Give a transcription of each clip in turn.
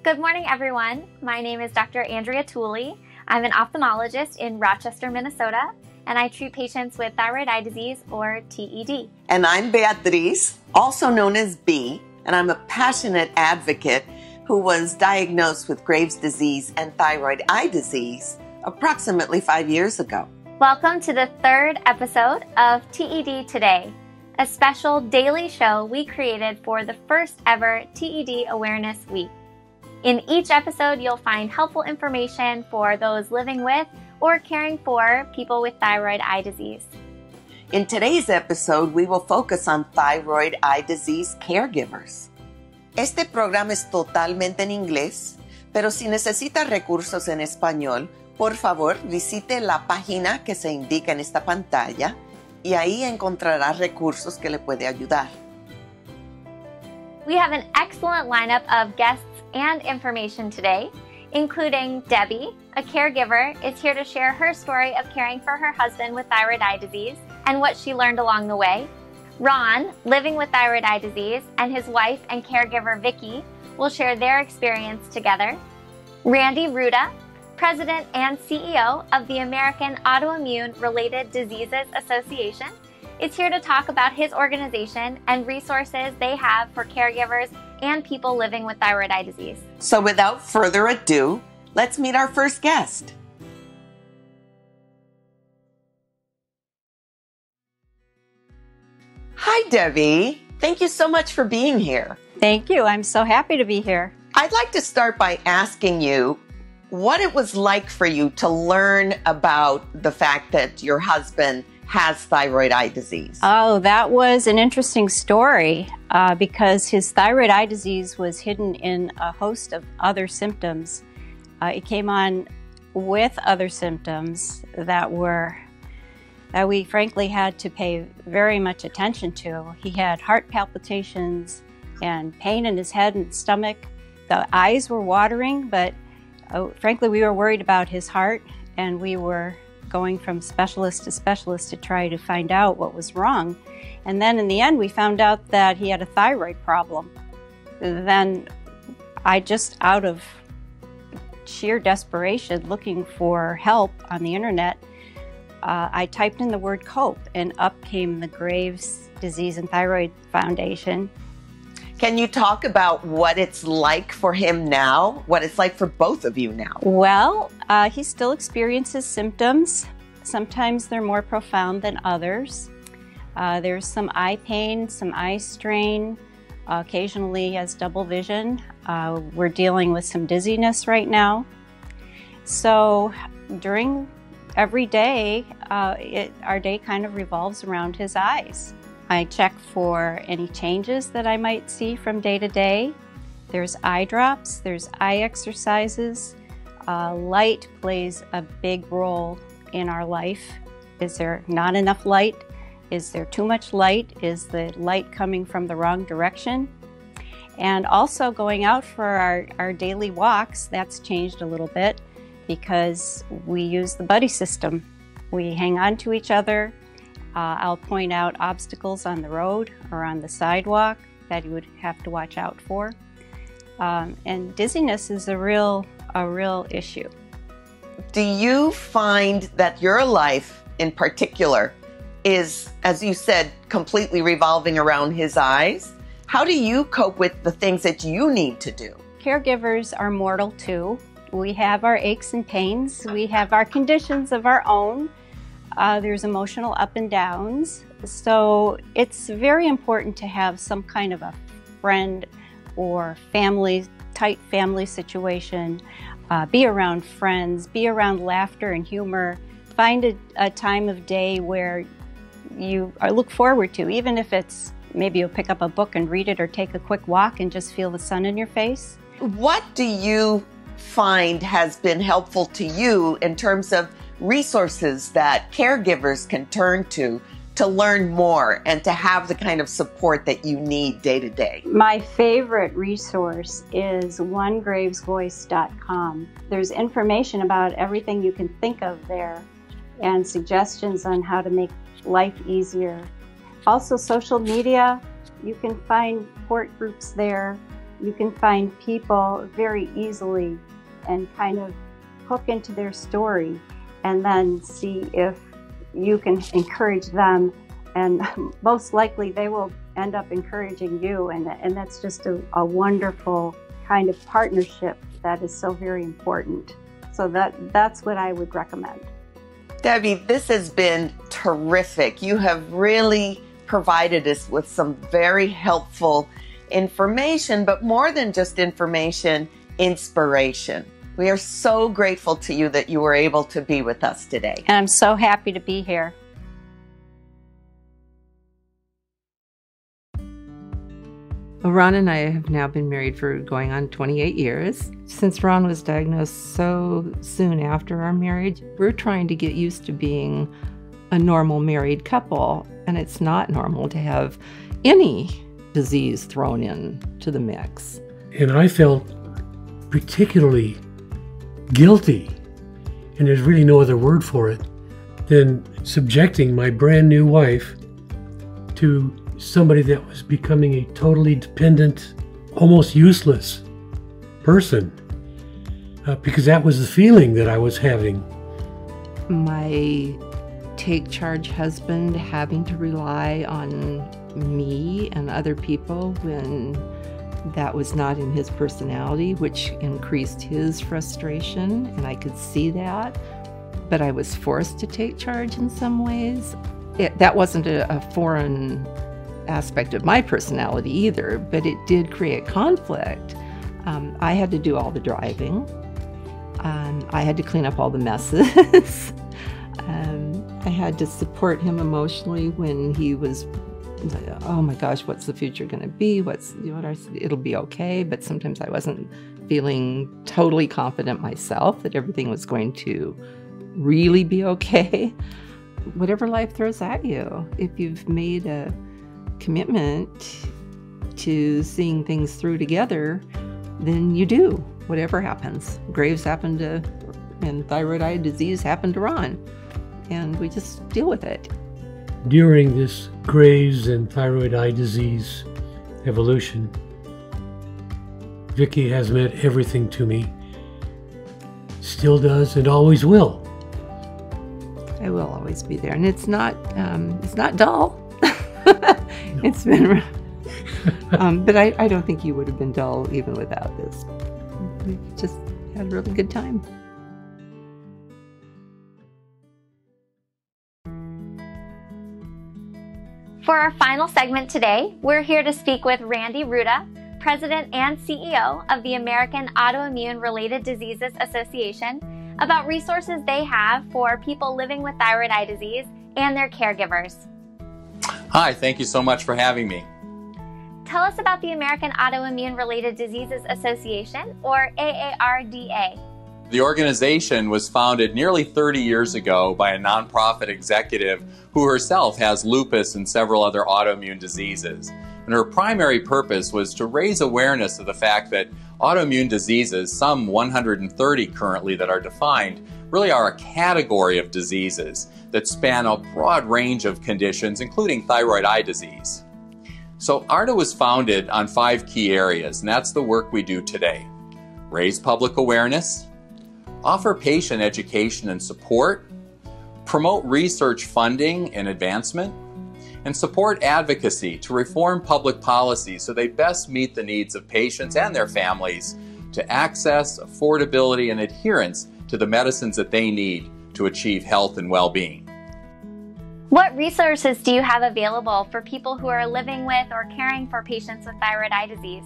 Good morning, everyone. My name is Dr. Andrea Tooley. I'm an ophthalmologist in Rochester, Minnesota, and I treat patients with thyroid eye disease, or TED. And I'm Beatriz, also known as B, and I'm a passionate advocate who was diagnosed with Graves' disease and thyroid eye disease approximately 5 years ago. Welcome to the third episode of TED Today, a special daily show we created for the first ever TED Awareness Week. In each episode, you'll find helpful information for those living with or caring for people with thyroid eye disease. In today's episode, we will focus on thyroid eye disease caregivers. Este programa es totalmente en inglés, pero si necesita recursos en español, por favor visite la página que se indica en esta pantalla y ahí encontrará recursos que le puede ayudar. We have an excellent lineup of guests and information today, including Debbie, a caregiver, is here to share her story of caring for her husband with thyroid eye disease and what she learned along the way. Ron, living with thyroid eye disease, and his wife and caregiver Vicky will share their experience together. Randy Rutta, President and CEO of the American Autoimmune Related Diseases Association, is here to talk about his organization and resources they have for caregivers and people living with thyroid eye disease. So without further ado, let's meet our first guest. Hi, Debbie. Thank you so much for being here. Thank you. I'm so happy to be here. I'd like to start by asking you what it was like for you to learn about the fact that your husband has thyroid eye disease. Oh, that was an interesting story because his thyroid eye disease was hidden in a host of other symptoms. It came on with other symptoms that we frankly had to pay very much attention to. He had heart palpitations and pain in his head and stomach. The eyes were watering, but frankly, we were worried about his heart, and we were going from specialist to specialist to try to find out what was wrong. And then in the end, we found out that he had a thyroid problem. Then I just, out of sheer desperation, looking for help on the internet, I typed in the word COPE, and up came the Graves' Disease and Thyroid Foundation. Can you talk about what it's like for him now, what it's like for both of you now? Well, he still experiences symptoms. Sometimes they're more profound than others. There's some eye pain, some eye strain. Occasionally he has double vision. We're dealing with some dizziness right now. So during every day, our day kind of revolves around his eyes. I check for any changes that I might see from day to day. There's eye drops, there's eye exercises. Light plays a big role in our life. Is there not enough light? Is there too much light? Is the light coming from the wrong direction? And also going out for our daily walks, that's changed a little bit because we use the buddy system. We hang on to each other. I'll point out obstacles on the road or on the sidewalk that you would have to watch out for. And dizziness is a real issue. Do you find that your life in particular is, as you said, completely revolving around his eyes? How do you cope with the things that you need to do? Caregivers are mortal too. We have our aches and pains. We have our conditions of our own. There's emotional up and downs. So it's very important to have some kind of a friend or tight family situation. Be around friends, be around laughter and humor. Find a time of day where you look forward to, even if it's maybe you'll pick up a book and read it or take a quick walk and just feel the sun in your face. What do you find has been helpful to you in terms of resources that caregivers can turn to learn more and to have the kind of support that you need day to day? My favorite resource is onegravesvoice.com. There's information about everything you can think of there and suggestions on how to make life easier. Also social media, you can find support groups there. you can find people very easily and kind of hook into their story and then see if you can encourage them, and most likely they will end up encouraging you, and that's just a wonderful kind of partnership that is so very important. So that's what I would recommend. Debbie, this has been terrific. You have really provided us with some very helpful information, but more than just information, inspiration. We are so grateful to you that you were able to be with us today. And I'm so happy to be here. Well, Ron and I have now been married for going on 28 years. Since Ron was diagnosed so soon after our marriage, we're trying to get used to being a normal married couple, and it's not normal to have any disease thrown in to the mix. And I felt particularly guilty, and there's really no other word for it, than subjecting my brand new wife to somebody that was becoming a totally dependent, almost useless person, because that was the feeling that I was having. My take charge husband having to rely on me and other people when that was not in his personality, which increased his frustration, and I could see that, but I was forced to take charge in some ways. That wasn't a foreign aspect of my personality either, but it did create conflict. I had to do all the driving. I had to clean up all the messes. I had to support him emotionally when he was, oh my gosh, what's the future going to be? It'll be okay. But sometimes I wasn't feeling totally confident myself that everything was going to really be okay. Whatever life throws at you, if you've made a commitment to seeing things through together, then you do, whatever happens. Graves happened to, and thyroid eye disease happened to Ron, and we just deal with it. During this Graves and thyroid eye disease evolution, Vicki has meant everything to me, still does, and always will. I will always be there, and it's not dull. It's been, but I don't think you would have been dull even without this. We just had a really good time. For our final segment today, we're here to speak with Randy Rutta, President and CEO of the American Autoimmune Related Diseases Association, about resources they have for people living with thyroid eye disease and their caregivers. Hi, thank you so much for having me. Tell us about the American Autoimmune Related Diseases Association, or AARDA. The organization was founded nearly 30 years ago by a nonprofit executive who herself has lupus and several other autoimmune diseases. And her primary purpose was to raise awareness of the fact that autoimmune diseases, some 130 currently that are defined, really are a category of diseases that span a broad range of conditions, including thyroid eye disease. So ARDA was founded on 5 key areas, and that's the work we do today. Raise public awareness, offer patient education and support, promote research funding and advancement, and support advocacy to reform public policy so they best meet the needs of patients and their families to access, affordability, and adherence to the medicines that they need to achieve health and well-being. What resources do you have available for people who are living with or caring for patients with thyroid eye disease?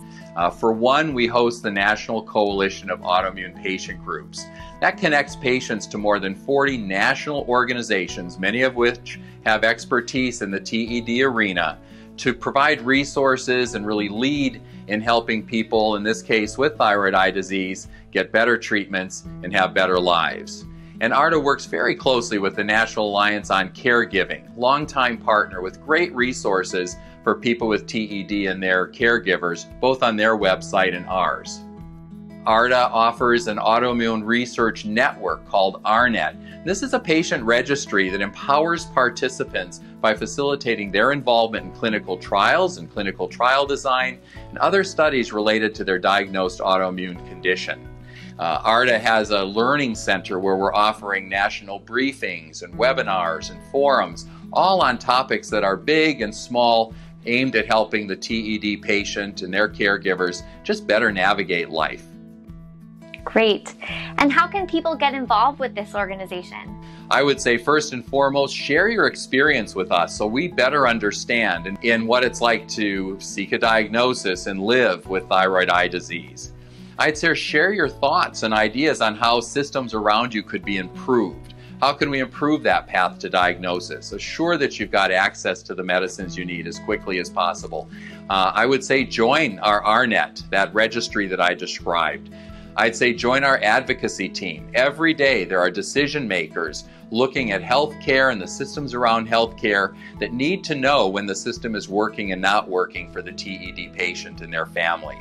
For one, we host the National Coalition of Autoimmune Patient Groups. That connects patients to more than 40 national organizations, many of which have expertise in the TED arena, to provide resources and really lead in helping people, in this case with thyroid eye disease, get better treatments and have better lives. And ARDA works very closely with the National Alliance on Caregiving, longtime partner with great resources for people with TED and their caregivers, both on their website and ours. ARDA offers an autoimmune research network called ARNet. This is a patient registry that empowers participants by facilitating their involvement in clinical trials and clinical trial design and other studies related to their diagnosed autoimmune condition. ARDA has a learning center where we're offering national briefings and webinars and forums, all on topics that are big and small, aimed at helping the TED patient and their caregivers just better navigate life. Great. And how can people get involved with this organization? I would say first and foremost, share your experience with us so we better understand in what it's like to seek a diagnosis and live with thyroid eye disease. I'd say share your thoughts and ideas on how systems around you could be improved. How can we improve that path to diagnosis? Assure that you've got access to the medicines you need as quickly as possible. I would say join our ARNet, that registry that I described. I'd say join our advocacy team. Every day there are decision makers looking at healthcare and the systems around healthcare that need to know when the system is working and not working for the TED patient and their family.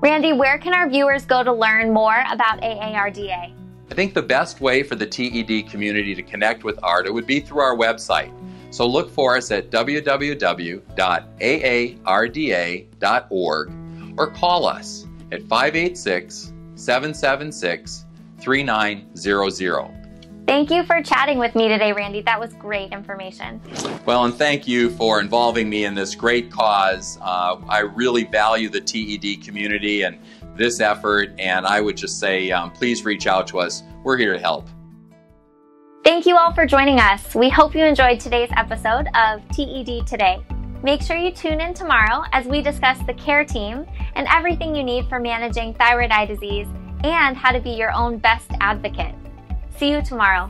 Randy, where can our viewers go to learn more about AARDA? I think the best way for the TED community to connect with ARDA would be through our website. So look for us at www.aarda.org or call us at 586-776-3900. Thank you for chatting with me today, Randy. That was great information. Well, and thank you for involving me in this great cause. I really value the TED community and this effort, and I would just say, please reach out to us. We're here to help. Thank you all for joining us. We hope you enjoyed today's episode of TED Today. Make sure you tune in tomorrow as we discuss the care team and everything you need for managing thyroid eye disease and how to be your own best advocate. See you tomorrow.